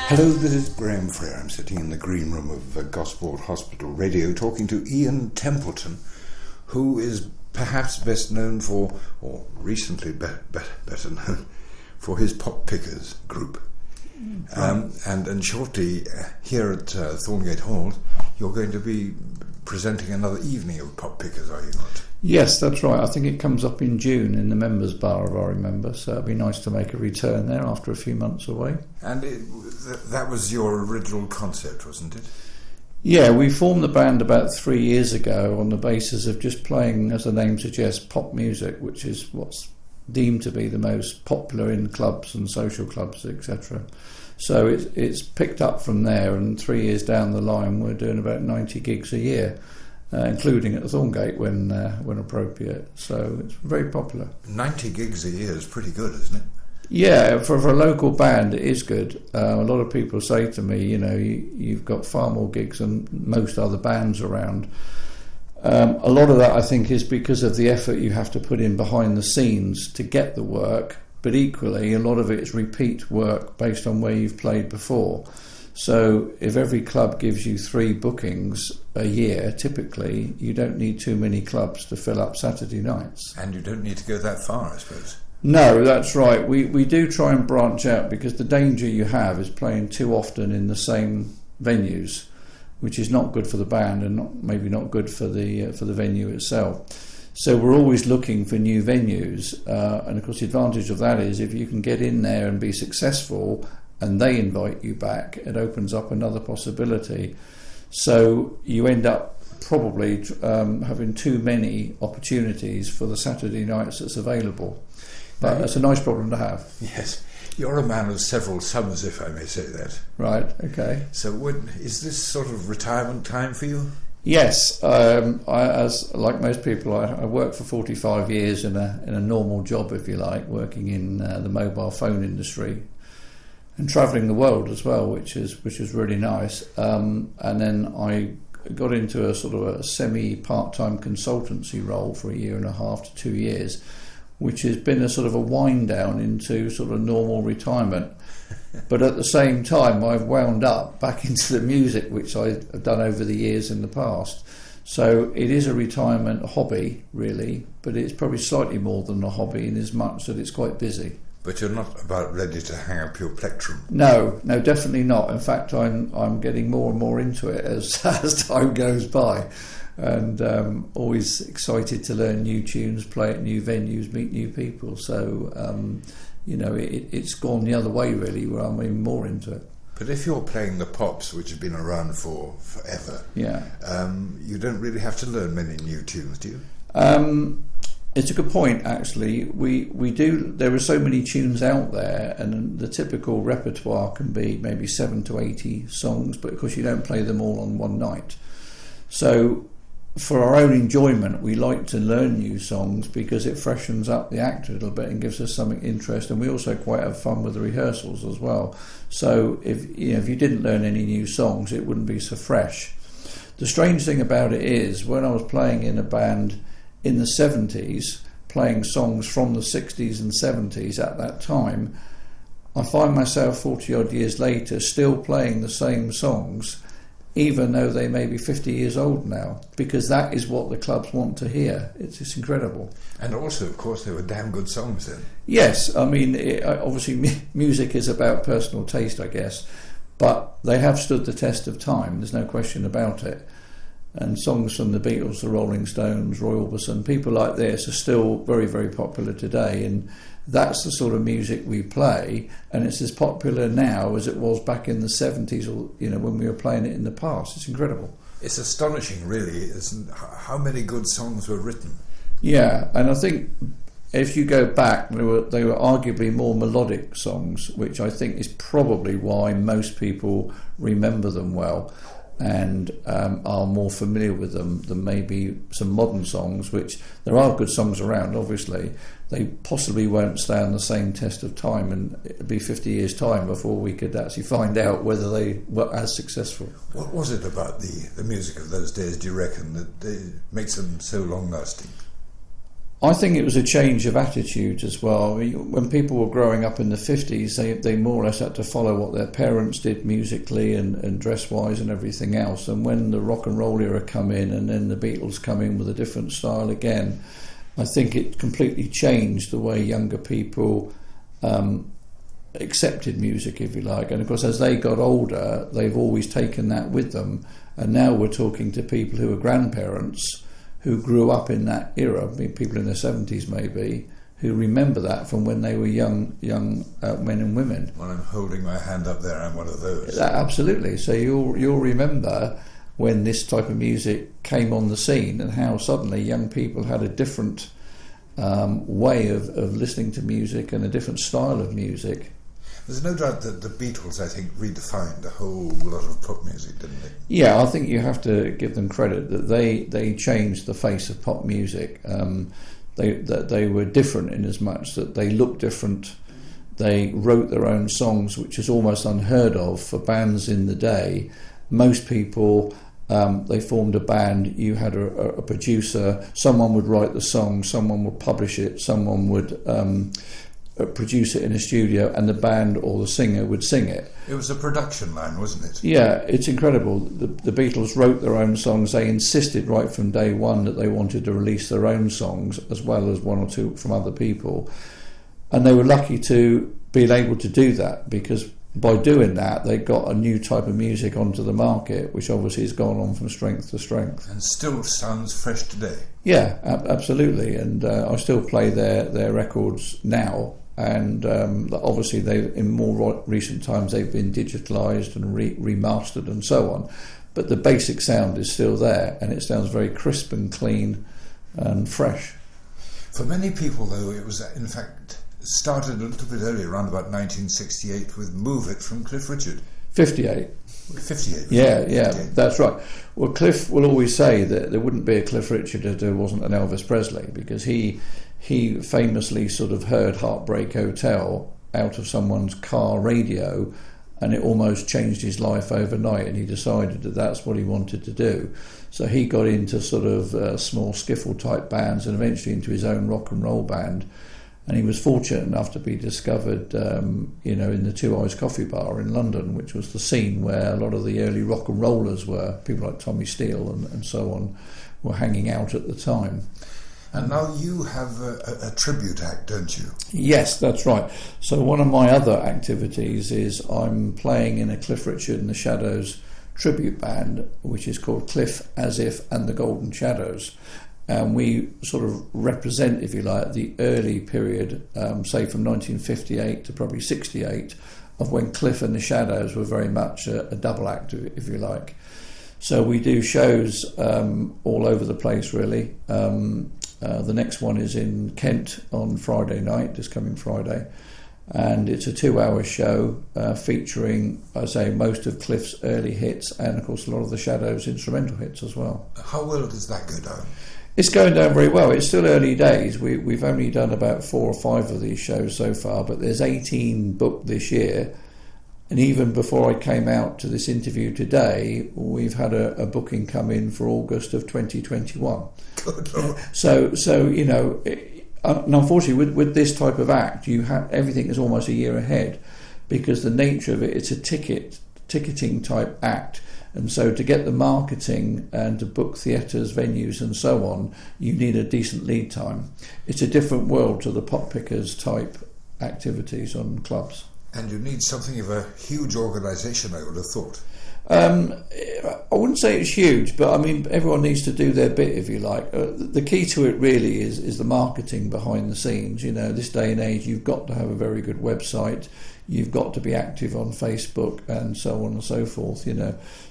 Hello, this is Graham Frere. I'm sitting in the green room of Gosport Hospital Radio talking to Ian Templeton, who is perhaps best known for, or recently better known, for his Pop Pickers group. And shortly here at Thorngate Hall, you're going to be presenting another evening of Pop Pickers, are you not? Yes, that's right. I think it comes up in June in the members' bar, if I remember, so it'd be nice to make a return there after a few months away. And that was your original concept, wasn't it? Yeah, we formed the band about 3 years ago on the basis of just playing, as the name suggests, pop music, which is what's deemed to be the most popular in clubs and social clubs, etc. So it's picked up from there, and 3 years down the line we're doing about 90 gigs a year, including at the Thorngate when appropriate. So it's very popular. 90 gigs a year is pretty good, isn't it? Yeah, for a local band it is good. A lot of people say to me, you've got far more gigs than most other bands around. A lot of that I think is because of the effort you have to put in behind the scenes to get the work, but equally a lot of it is repeat work based on where you've played before. So if every club gives you 3 bookings a year, typically you don't need too many clubs to fill up Saturday nights. And you don't need to go that far, I suppose. No, that's right. We do try and branch out, because the danger you have is playing too often in the same venues, which is not good for the band and maybe not good for the venue itself. So we're always looking for new venues, and of course the advantage of that is if you can get in there and be successful and they invite you back, it opens up another possibility. So you end up probably having too many opportunities for the Saturday nights that's available. But that's a nice problem to have. Yes. You're a man of several summers, if I may say that. Right, okay. So is this sort of retirement time for you? Yes. As like most people, I worked for 45 years in a normal job, if you like, working in the mobile phone industry and travelling the world as well, which is really nice. And then I got into a sort of a semi-part-time consultancy role for 1.5 to 2 years, which has been a sort of a wind down into sort of normal retirement. But at the same time, I've wound up back into the music, which I've done over the years in the past. So it is a retirement hobby, really, but it's probably slightly more than a hobby in as much that it's quite busy. But you're not about ready to hang up your plectrum? No, definitely not. In fact, I'm getting more and more into it as time goes by. And always excited to learn new tunes, play at new venues, meet new people. So, it's gone the other way, really, where I'm even more into it. But if you're playing the pops, which have been around for forever, yeah, you don't really have to learn many new tunes, do you? It's a good point, actually. We do. There are so many tunes out there, and the typical repertoire can be maybe 7 to 80 songs, but of course you don't play them all on one night. So for our own enjoyment, we like to learn new songs because it freshens up the act a little bit and gives us something interesting. And we also quite have fun with the rehearsals as well. So if you didn't learn any new songs, it wouldn't be so fresh. The strange thing about it is, when I was playing in a band in the 70s, playing songs from the 60s and 70s at that time, I find myself 40 odd years later still playing the same songs, even though they may be 50 years old now, because that is what the clubs want to hear. It's incredible. And also, of course, they were damn good songs then. Yes, I mean, obviously music is about personal taste, I guess, but they have stood the test of time, there's no question about it. And songs from the Beatles, the Rolling Stones, Roy Orbison, people like this are still very, very popular today, and that's the sort of music we play, and it's as popular now as it was back in the 70s, or when we were playing it in the past. It's incredible. It's astonishing, really, isn't how many good songs were written. Yeah, and I think if you go back, they were arguably more melodic songs, which I think is probably why most people remember them well and are more familiar with them than maybe some modern songs, which there are good songs around, obviously. They possibly won't stand the same test of time, and it'll be 50 years' time before we could actually find out whether they were as successful. What was it about the music of those days, do you reckon, that makes them so long-lasting? I think it was a change of attitude as well. When people were growing up in the 50s, they more or less had to follow what their parents did musically and dress-wise and everything else. And when the rock and roll era come in and then the Beatles come in with a different style again, I think it completely changed the way younger people accepted music, if you like. And of course, as they got older, they've always taken that with them. And now we're talking to people who are grandparents who grew up in that era, people in their 70s maybe, who remember that from when they were young men and women. Well, I'm holding my hand up there, I'm one of those. Absolutely. So you'll remember when this type of music came on the scene and how suddenly young people had a different way of listening to music and a different style of music. There's no doubt that the Beatles, I think, redefined a whole lot of pop music, didn't they? Yeah, I think you have to give them credit that they changed the face of pop music. They were different in as much that they looked different. They wrote their own songs, which is almost unheard of for bands in the day. Most people, they formed a band, you had a producer, someone would write the song, someone would publish it, someone would produce it in a studio, and the band or the singer would sing it. It was a production line, wasn't it? Yeah, it's incredible. The Beatles wrote their own songs. They insisted right from day one that they wanted to release their own songs as well as one or two from other people. And they were lucky to be able to do that, because by doing that they got a new type of music onto the market, which obviously has gone on from strength to strength. And still sounds fresh today. Yeah, absolutely. And I still play their records now. And obviously, in more recent times, they've been digitalised and remastered and so on. But the basic sound is still there, and it sounds very crisp and clean and fresh. For many people, though, it was, in fact, started a little bit earlier, around about 1968, with Move It from Cliff Richard. 58. 58. Yeah, 58. That's right. Well, Cliff will always say that there wouldn't be a Cliff Richard if there wasn't an Elvis Presley, because he famously sort of heard Heartbreak Hotel out of someone's car radio, and it almost changed his life overnight, and he decided that that's what he wanted to do. So he got into sort of small skiffle type bands and eventually into his own rock and roll band. And he was fortunate enough to be discovered, in the Two Eyes Coffee Bar in London, which was the scene where a lot of the early rock and rollers were. People like Tommy Steele and so on were hanging out at the time. And now you have a tribute act, don't you? Yes, that's right. So one of my other activities is I'm playing in a Cliff Richard and the Shadows tribute band, which is called Cliff, As If and the Golden Shadows. And we sort of represent, if you like, the early period, say from 1958 to probably 68, of when Cliff and the Shadows were very much a double act, if you like. So we do shows all over the place, really. The next one is in Kent on Friday night, this coming Friday. And it's a 2-hour show featuring, I say, most of Cliff's early hits and, of course, a lot of the Shadows' instrumental hits as well. How well does that go down? It's going down very well. It's still early days. We've only done about 4 or 5 of these shows so far, but there's 18 booked this year. And even before I came out to this interview today, we've had a booking come in for August of 2021. Good Lord. So and unfortunately, with this type of act, everything is almost a year ahead, because the nature of it's a ticketing type act. And so to get the marketing and to book theatres, venues and so on, you need a decent lead time. It's a different world to the pop pickers type activities on clubs. And you need something of a huge organisation, I would have thought. I wouldn't say it's huge, but I mean, everyone needs to do their bit, if you like. The key to it really is the marketing behind the scenes. This day and age, you've got to have a very good website. You've got to be active on Facebook and so on and so forth,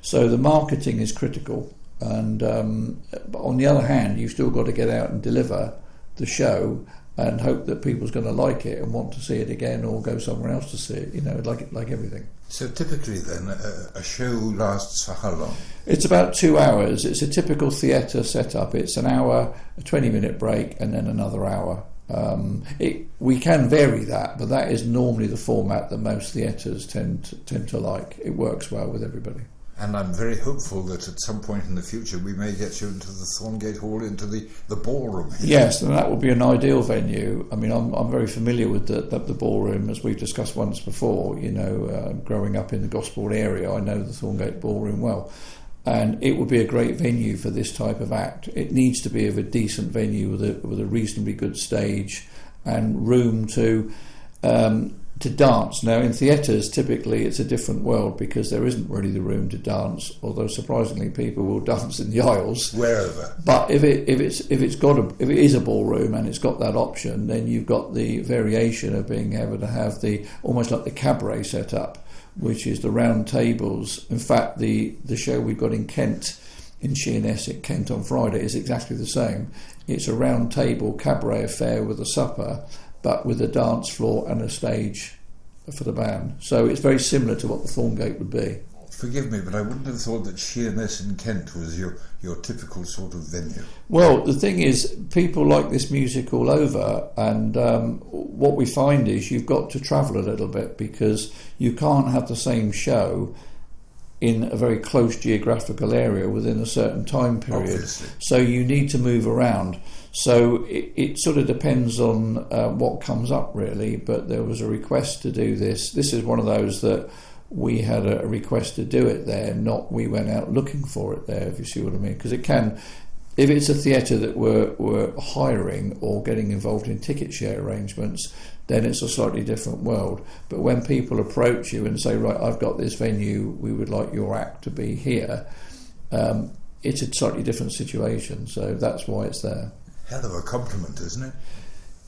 So the marketing is critical. And but on the other hand, you've still got to get out and deliver the show and hope that people's going to like it and want to see it again or go somewhere else to see it, like everything. So typically then, a show lasts for how long? It's about 2 hours. It's a typical theatre setup. It's an hour, a 20-minute break, and then another hour. We can vary that, but that is normally the format that most theatres tend to like. It works well with everybody. And I'm very hopeful that at some point in the future we may get you into the Thorngate Hall, into the ballroom. Yes, and that would be an ideal venue. I mean, I'm very familiar with the ballroom, as we've discussed once before. Growing up in the Gosport area, I know the Thorngate Ballroom well. And it would be a great venue for this type of act. It needs to be of a decent venue with a reasonably good stage and room to dance. Now, in theatres, typically it's a different world because there isn't really the room to dance. Although surprisingly, people will dance in the aisles wherever. But if it is a ballroom and it's got that option, then you've got the variation of being able to have almost like the cabaret set up, which is the round tables. In fact, the show we've got in Kent, in Sheerness at Kent on Friday, is exactly the same. It's a round table cabaret affair with a supper, but with a dance floor and a stage for the band. So it's very similar to what the Thorngate would be. Forgive me, but I wouldn't have thought that Sheerness in Kent was your typical sort of venue. Well, the thing is, people like this music all over, and what we find is you've got to travel a little bit because you can't have the same show in a very close geographical area within a certain time period. Obviously. So you need to move around. So it sort of depends on what comes up, really, but there was a request to do this. This is one of those that we had a request to do it there, not we went out looking for it there, if you see what I mean. Because it can, if it's a theatre that we're hiring or getting involved in ticket share arrangements, then it's a slightly different world. But when people approach you and say, right, I've got this venue, we would like your act to be here, it's a slightly different situation. So that's why it's there. Hell of a compliment, isn't it?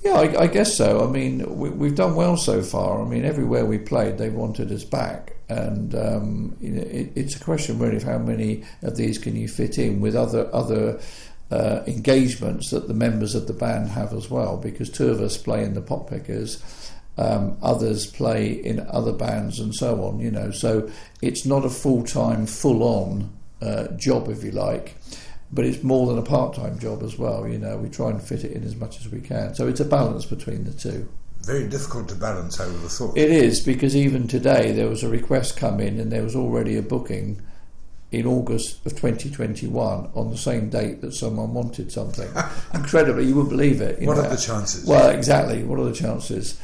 Yeah, I guess so. I mean, we've done well so far. I mean, everywhere we played, they wanted us back. And it's a question really of how many of these can you fit in with other engagements that the members of the band have as well, because two of us play in the Pop Pickers, others play in other bands and so on, So it's not a full-time, full-on job, if you like. But it's more than a part-time job as well, we try and fit it in as much as we can. So it's a balance between the two. Very difficult to balance, I would have thought. It is, because even today there was a request come in and there was already a booking in August of 2021 on the same date that someone wanted something. Incredibly, you wouldn't believe it. What are the chances? Well, exactly, what are the chances?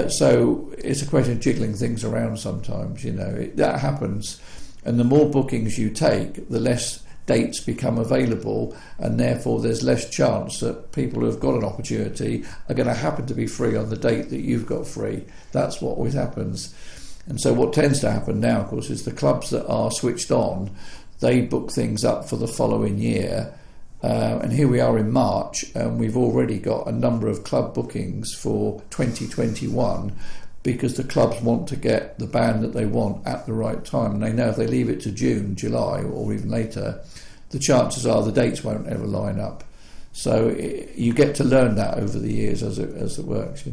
So it's a question of jiggling things around sometimes, that happens. And the more bookings you take, the less dates become available, and therefore there's less chance that people who have got an opportunity are going to happen to be free on the date that you've got free. That's what always happens. And so what tends to happen now, of course, is the clubs that are switched on, they book things up for the following year. And here we are in March, and we've already got a number of club bookings for 2021, because the clubs want to get the band that they want at the right time. And they know if they leave it to June, July, or even later, the chances are the dates won't ever line up. So you get to learn that over the years as it works,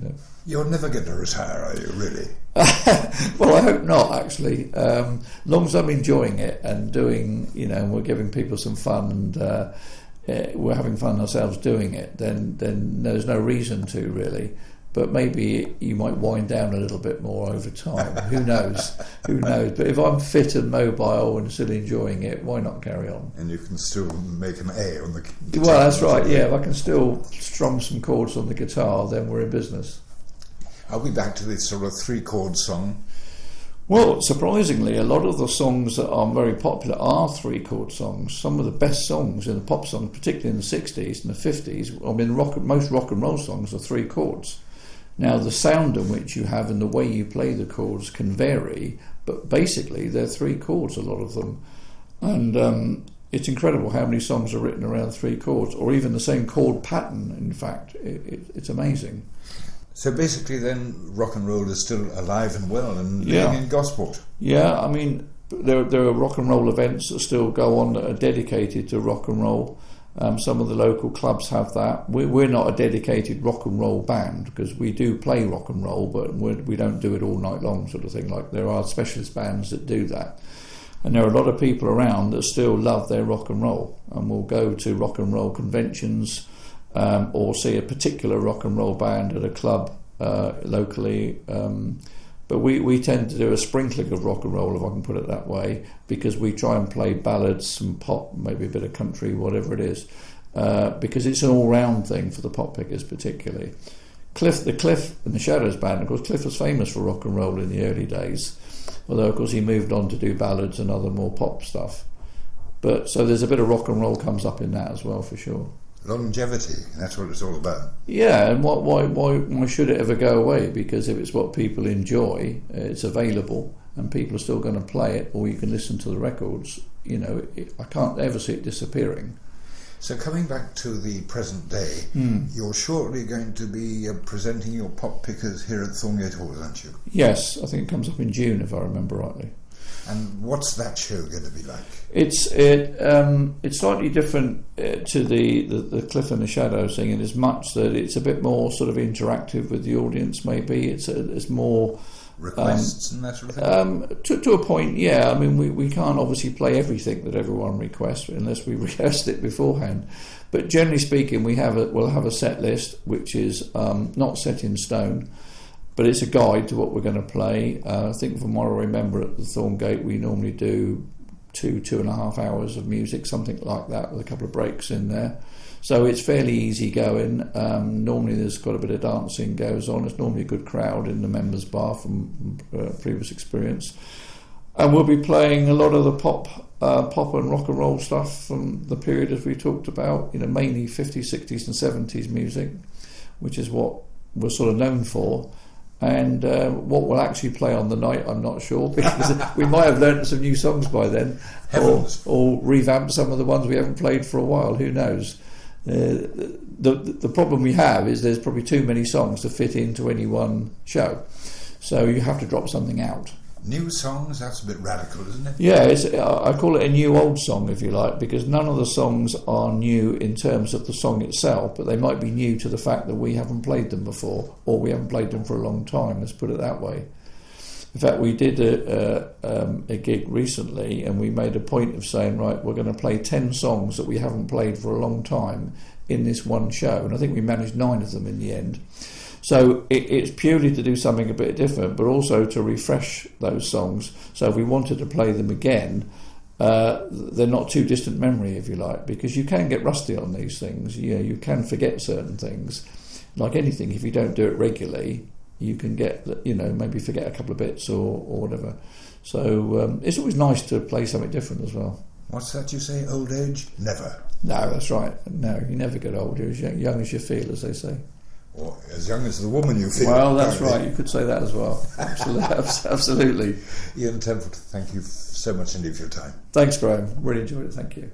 You're never going to retire, are you, really? Well, I hope not, actually. Long as I'm enjoying it and doing, we're giving people some fun and we're having fun ourselves doing it, then there's no reason to, really. But maybe you might wind down a little bit more over time. Who knows? But if I'm fit and mobile and still enjoying it, why not carry on? And you can still make an A on the guitar. Well, that's right, yeah. If I can still strum some chords on the guitar, then we're in business. Are we back to this sort of three-chord song? Well, surprisingly, a lot of the songs that are very popular are three-chord songs. Some of the best songs in the pop songs, particularly in the 60s and the 50s, most rock and roll songs are three chords. Now, the sound in which you have and the way you play the chords can vary, but basically they're three chords, a lot of them. And it's incredible how many songs are written around three chords, or even the same chord pattern, in fact. It's amazing. So basically then rock and roll is still alive and well and living in Gosport. Yeah, I mean, there are rock and roll events that still go on that are dedicated to rock and roll. Some of the local clubs have that. We're not a dedicated rock and roll band because we do play rock and roll, but we don't do it all night long, sort of thing. Like there are specialist bands that do that. And there are a lot of people around that still love their rock and roll and will go to rock and roll conventions or see a particular rock and roll band at a club locally. But we tend to do a sprinkling of rock and roll, if I can put it that way, because we try and play ballads, some pop, maybe a bit of country, whatever it is, because it's an all-round thing for the pop pickers particularly. The Cliff and the Shadows band, of course, Cliff was famous for rock and roll in the early days, although of course he moved on to do ballads and other more pop stuff. But so there's a bit of rock and roll comes up in that as well, for sure. Longevity, that's what it's all about. Yeah, and why should it ever go away? Because if it's what people enjoy, it's available, and people are still going to play it, or you can listen to the records. I can't ever see it disappearing. So coming back to the present day, you're shortly going to be presenting your pop pickers here at Thorngate Hall, aren't you? Yes, I think it comes up in June, if I remember rightly. And what's that show going to be like? It's slightly different to the Cliff and the Shadows thing, in as much that it's a bit more sort of interactive with the audience. Maybe it's more requests and that sort of thing. To a point, yeah. I mean, we can't obviously play everything that everyone requests unless we rehearsed it beforehand. But generally speaking, we'll have a set list which is not set in stone. But it's a guide to what we're going to play. I think from what I remember at the Thorngate, we normally do 2.5 hours of music, something like that, with a couple of breaks in there. So it's fairly easy going. Normally there's quite a bit of dancing goes on. It's normally a good crowd in the members' bar from previous experience. And we'll be playing a lot of the pop and rock and roll stuff from the period as we talked about, mainly 50s, 60s and 70s music, which is what we're sort of known for. And what we'll actually play on the night, I'm not sure, because we might have learnt some new songs by then, or revamp some of the ones we haven't played for a while. Who knows? The problem we have is there's probably too many songs to fit into any one show, so you have to drop something out. New songs, that's a bit radical, isn't it? Yeah, I call it a new old song, if you like, because none of the songs are new in terms of the song itself, but they might be new to the fact that we haven't played them before, or we haven't played them for a long time, let's put it that way. In fact, we did a gig recently, and we made a point of saying, right, we're going to play 10 songs that we haven't played for a long time in this one show, and I think we managed 9 of them in the end. So it's purely to do something a bit different, but also to refresh those songs. So if we wanted to play them again, they're not too distant memory, if you like, because you can get rusty on these things. You can forget certain things. Like anything, if you don't do it regularly, you can get, maybe forget a couple of bits or whatever. So it's always nice to play something different as well. What's that you say, old age? Never. No, that's right. No, you never get old. You're as young as you feel, as they say. Or as young as the woman you feel. Well, that's right. You could say that as well. Absolutely. Ian Templeton, thank you so much indeed for your time. Thanks, Graham. Really enjoyed it. Thank you.